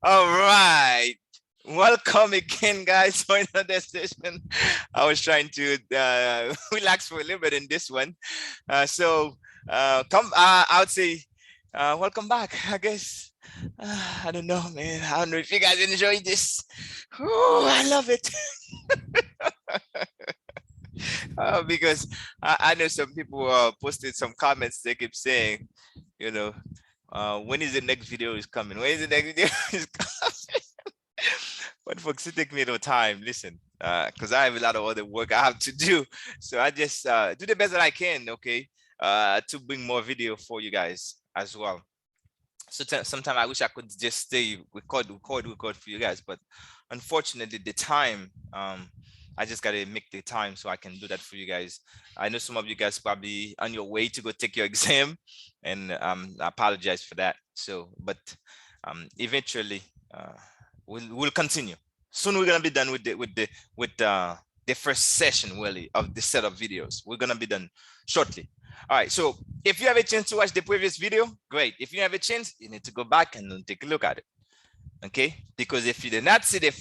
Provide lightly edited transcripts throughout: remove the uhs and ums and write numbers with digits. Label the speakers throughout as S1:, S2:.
S1: All right. Welcome again, guys, for another session. I was trying to relax for a little bit in this one. I would say, welcome back, I guess. I don't know, man. I don't know if you guys enjoy this. Oh, I love it. Because I know some people posted some comments. They keep saying, you know, when is the next video is coming? When is the next video is coming? But folks, it take me no time. Listen, because I have a lot of other work I have to do. So I just do the best that I can, okay, to bring more video for you guys as well. So sometimes I wish I could just stay record for you guys, but unfortunately the time, I just gotta make the time so I can do that for you guys. I know some of you guys probably on your way to go take your exam, and I apologize for that. So, but eventually, we'll continue. Soon we're gonna be done with the first session really of the set of videos. We're gonna be done shortly. All right, so if you have a chance to watch the previous video, great. If you have a chance, you need to go back and take a look at it. Okay, because if you did not see the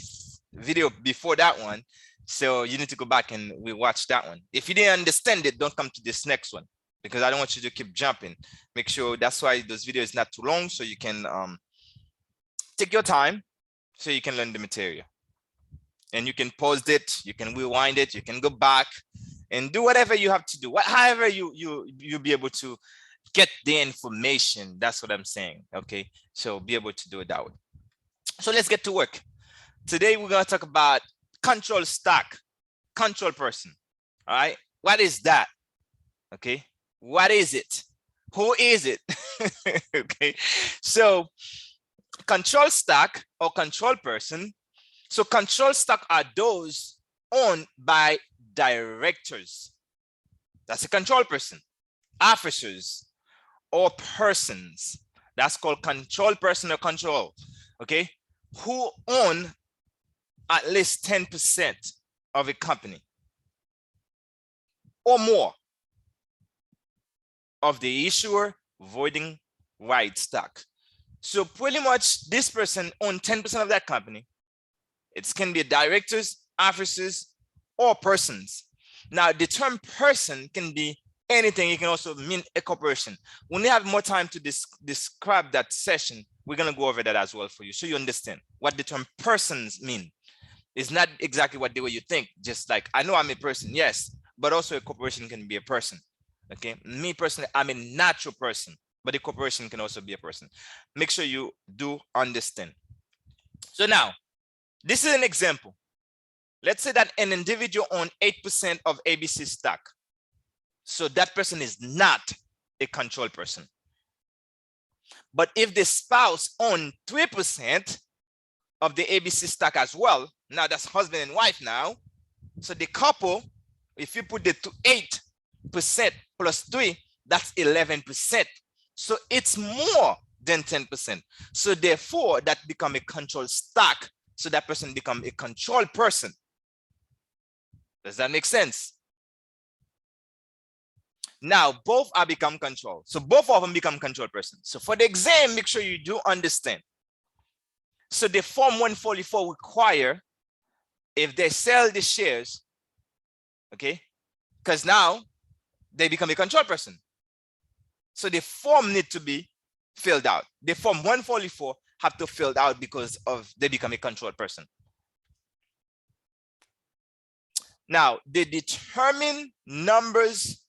S1: video before that one, so you need to go back and we watch that one. If you didn't understand it, don't come to this next one, because I don't want you to keep jumping. Make sure that's why those videos not too long, so you can take your time so you can learn the material. And you can pause it, you can rewind it, you can go back and do whatever you have to do. However you'll be able to get the information. That's what I'm saying. Okay, so be able to do it that way. So let's get to work. Today we're going to talk about control stack, control person. All right, what is that? Okay, what is it? Who is it? Okay, so control stack or control person. So control stack are those owned by directors. That's a control person. Officers or persons. That's called control person or control. Okay, who own at least 10% of a company or more of the issuer voting right stock. So pretty much this person owns 10% of that company. It can be directors, officers, or persons. Now, the term person can be anything. It can also mean a corporation. When we have more time to describe that session, we're going to go over that as well for you, so you understand what the term persons mean. It's not exactly what the way you think. Just like, I know I'm a person, yes, but also a corporation can be a person. Okay, me personally, I'm a natural person, but a corporation can also be a person. Make sure you do understand. So now, this is an example. Let's say that an individual owns 8% of ABC stock. So that person is not a control person. But if the spouse owns 3% of the ABC stock as well, now that's husband and wife now. So the couple, if you put the 8% plus 3, that's 11%. So it's more than 10%. So therefore, that becomes a control stock. So that person becomes a control person. Does that make sense? Now, both are become control. So both of them become control person. So for the exam, make sure you do understand. So the Form 144 require, if they sell the shares, okay, because now they become a control person. So the form need to be filled out. The Form 144 have to fill out because of they become a control person. Now, the determined numbers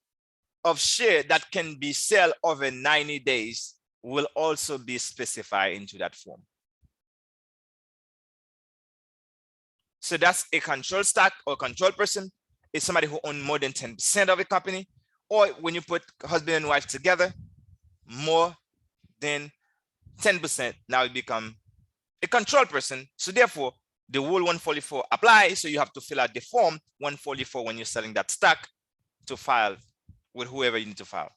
S1: of share that can be sold over 90 days will also be specified into that form. So that's a control stack or control person is somebody who owns more than 10% of a company, or when you put husband and wife together, more than 10%, now it become a control person. So therefore, the rule 144 applies. So you have to fill out the form 144 when you're selling that stock to file with whoever you need to file.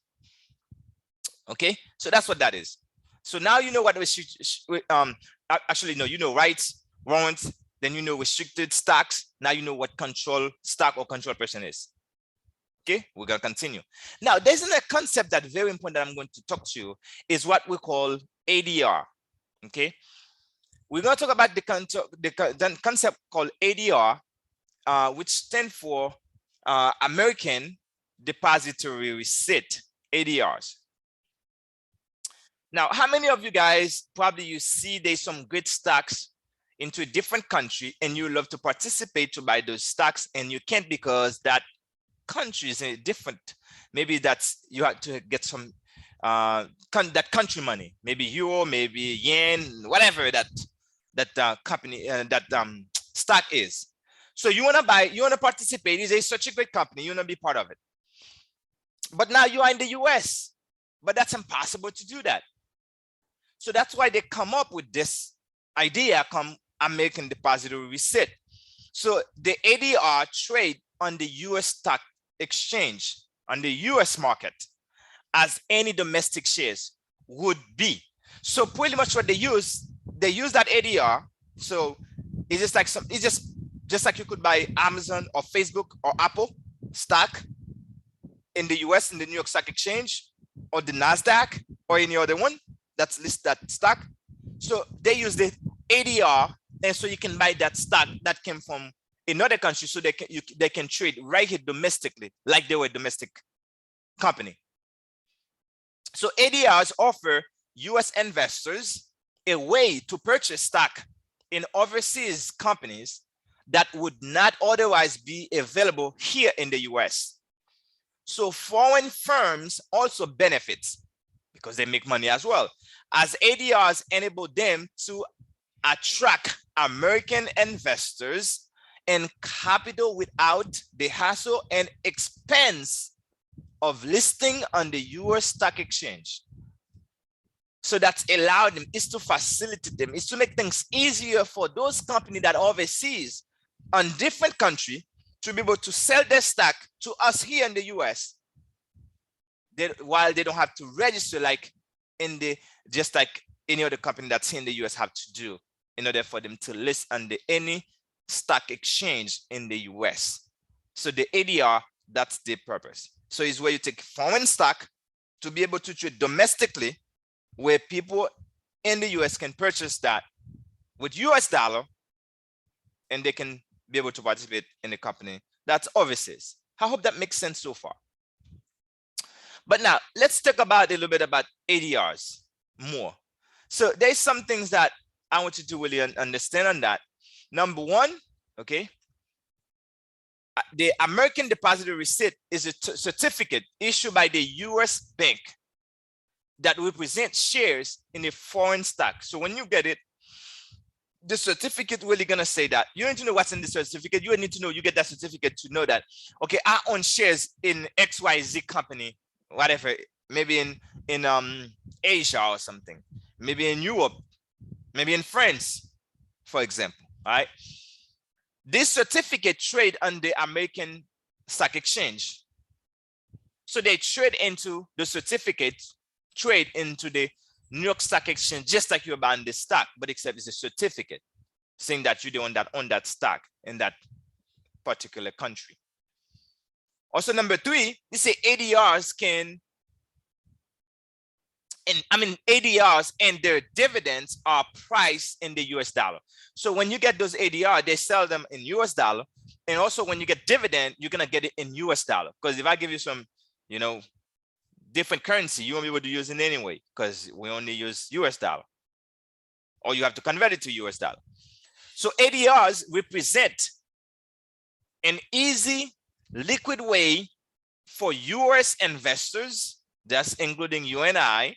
S1: Okay, so that's what that is. So now you know what actually no, you know rights, warrants, then you know restricted stocks. Now you know what control stock or control person is. Okay, we're gonna continue. Now, there's a concept that's very important that I'm going to talk to you is what we call ADR. Okay, we're going to talk about the concept called ADR, which stands for American Depositary Receipt, ADRs. Now, how many of you guys probably you see there's some great stocks into a different country and you love to participate to buy those stocks and you can't because that country is different. Maybe that's you have to get some that country money, maybe euro, maybe yen, whatever that company that stock is. So you want to buy, you want to participate. It's such a great company, you want to be part of it. But now you are in the US, but that's impossible to do that. So that's why they come up with this idea, American Depositary Receipt. So the ADR trade on the US stock exchange, on the US market, as any domestic shares would be. So pretty much what they use that ADR. So it's just like it's just like you could buy Amazon or Facebook or Apple stock in the US in the New York Stock Exchange or the NASDAQ or any other one that's list that stock. So they use the ADR, and so you can buy that stock that came from another country, so they can trade right here domestically, like they were a domestic company. So ADRs offer US investors a way to purchase stock in overseas companies that would not otherwise be available here in the US. So foreign firms also benefit because they make money as well, as ADRs enable them to attract American investors and capital without the hassle and expense of listing on the US stock exchange. So that's allowed them, is to facilitate them, is to make things easier for those companies that are overseas on different country to be able to sell their stock to us here in the US, while they don't have to register like just like any other company that's here in the US have to do in order for them to list under any stock exchange in the US. So the ADR, that's the purpose. So it's where you take foreign stock to be able to trade domestically, where people in the US can purchase that with US dollar, and they can be able to participate in the company that's overseas. I hope that makes sense so far. But now let's talk about a little bit about ADRs more. So there's some things that I want you to really understand on that. Number one, okay, the American Depositary Receipt is a certificate issued by the US bank that represents shares in a foreign stock. So when you get it, the certificate really gonna say that. You need to know what's in the certificate. You need to know, you get that certificate to know that, okay, I own shares in XYZ company, whatever, maybe in Asia or something, maybe in Europe, maybe in France, for example, all right? This certificate trade on the American Stock Exchange. So they trade into the certificate, trade into the New York Stock Exchange, just like you're buying the stock, but except it's a certificate saying that you're the one that own that stock in that particular country. Also, number three, you say ADRs ADRs and their dividends are priced in the US dollar. So when you get those ADR, they sell them in US dollar. And also when you get dividend, you're gonna get it in US dollar. Because if I give you some, different currency, you won't be able to use it anyway, because we only use US dollar. Or you have to convert it to US dollar. So ADRs represent an easy, liquid way for US investors, that's including you and I,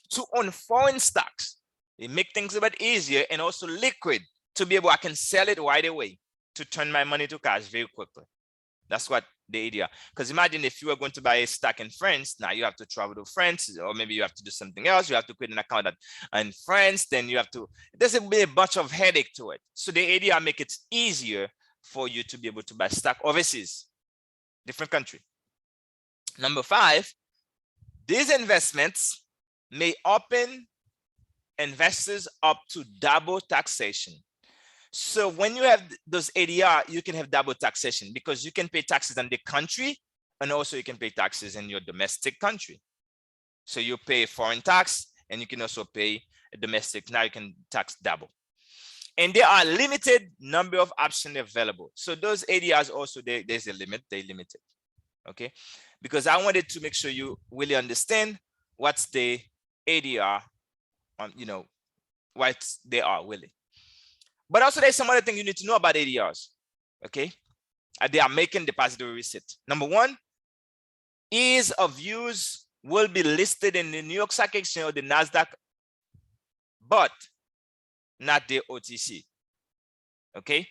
S1: to own foreign stocks. They make things a bit easier and also liquid to be able, I can sell it right away to turn my money to cash very quickly. That's what the idea. Because imagine if you were going to buy a stock in France, now you have to travel to France, or maybe you have to do something else. You have to create an account in France, then you have to, there's a bunch of headache to it. So the idea make it easier for you to be able to buy stock overseas, different country. Number five, these investments may open investors up to double taxation. So when you have those ADR, you can have double taxation because you can pay taxes in the country and also you can pay taxes in your domestic country. So you pay foreign tax and you can also pay domestic, now you can tax double. And there are limited number of options available. So those ADRs also, there's a limit, they limited. Okay, because I wanted to make sure you really understand what's the ADR, you know, what they are really. But also there's some other thing you need to know about ADRs. Okay, they are making depository receipt. Number one, ease of use will be listed in the New York Stock Exchange or the NASDAQ, but not the OTC. Okay,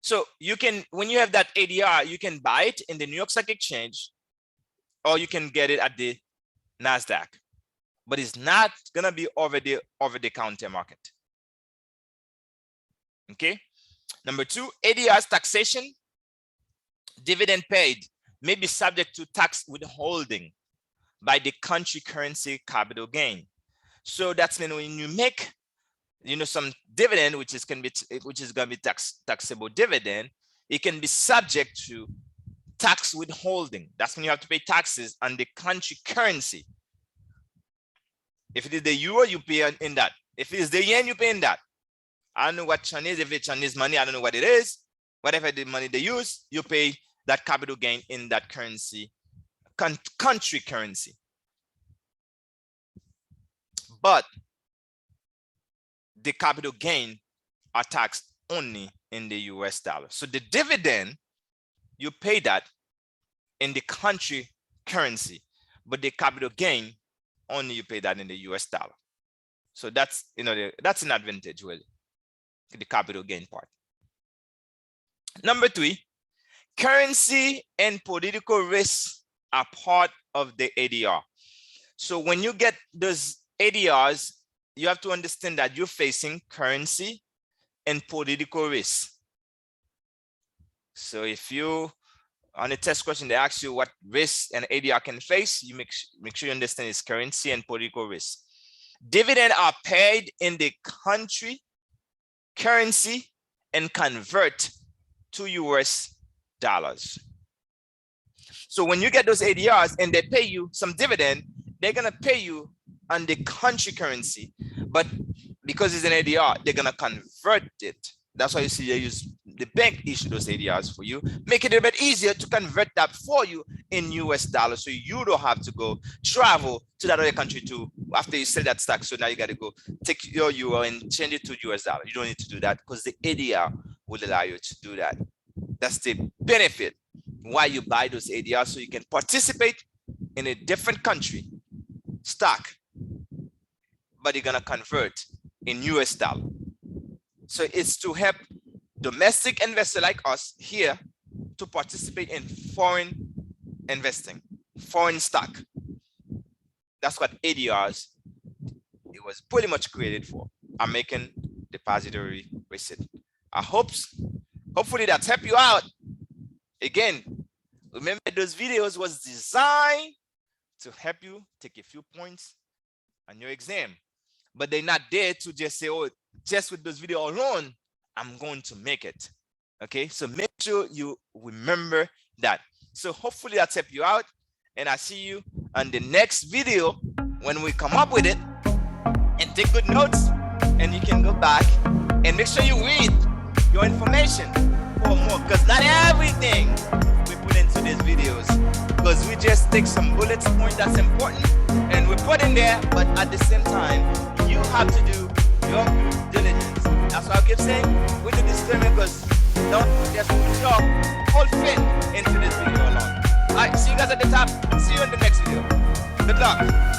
S1: so you can, when you have that ADR, you can buy it in the New York Stock Exchange, or you can get it at the NASDAQ, but it's not gonna be over the counter market. Okay. Number two, ADRs taxation, dividend paid may be subject to tax withholding by the country currency capital gain. So that's when you make, you know, some dividend, which is going to be taxable dividend, it can be subject to tax withholding. That's when you have to pay taxes on the country currency. If it is the euro, you pay in that. If it is the yen, you pay in that. I don't know what Chinese, if it's Chinese money, I don't know what it is. Whatever the money they use, you pay that capital gain in that currency, country currency. But the capital gain are taxed only in the US dollar. So the dividend, you pay that in the country currency, but the capital gain, only you pay that in the US dollar. So that's, you know, that's an advantage really, the capital gain part. Number three, currency and political risks are part of the ADR. So when you get those ADRs, you have to understand that you're facing currency and political risk. So if you, on a test question, they ask you what risk an ADR can face, you make sure you understand it's currency and political risk. Dividends are paid in the country currency and convert to US dollars. So when you get those ADRs and they pay you some dividend, they're gonna pay you on the country currency, but because it's an ADR, they're gonna convert it. That's why you see they use the bank issue those ADRs for you, make it a bit easier to convert that for you in US dollars, so you don't have to go travel to that other country to, after you sell that stock. So now you got to go take your euro and change it to US dollar. You don't need to do that because the ADR will allow you to do that. That's the benefit why you buy those ADRs, so you can participate in a different country stock, but you're gonna convert in US dollar. So it's to help domestic investors like us here to participate in foreign investing, foreign stock. That's what ADRs, it was pretty much created for, American Depositary Receipt. Hopefully that's helped you out. Again, remember those videos was designed to help you take a few points on your exam, but they're not there to just say, oh, just with this video alone, I'm going to make it. Okay, so make sure you remember that. So hopefully that's helped you out, and I see you on the next video when we come up with it. And take good notes, and you can go back and make sure you read your information for more, because not everything we put into these videos, because we just take some bullets point that's important and we put in there, but at the same time you have to do your due diligence. That's why I keep saying we do disclaimer, because don't just put your whole faith into this video alone. All right, see you guys at the top. See you in the next video. Good luck.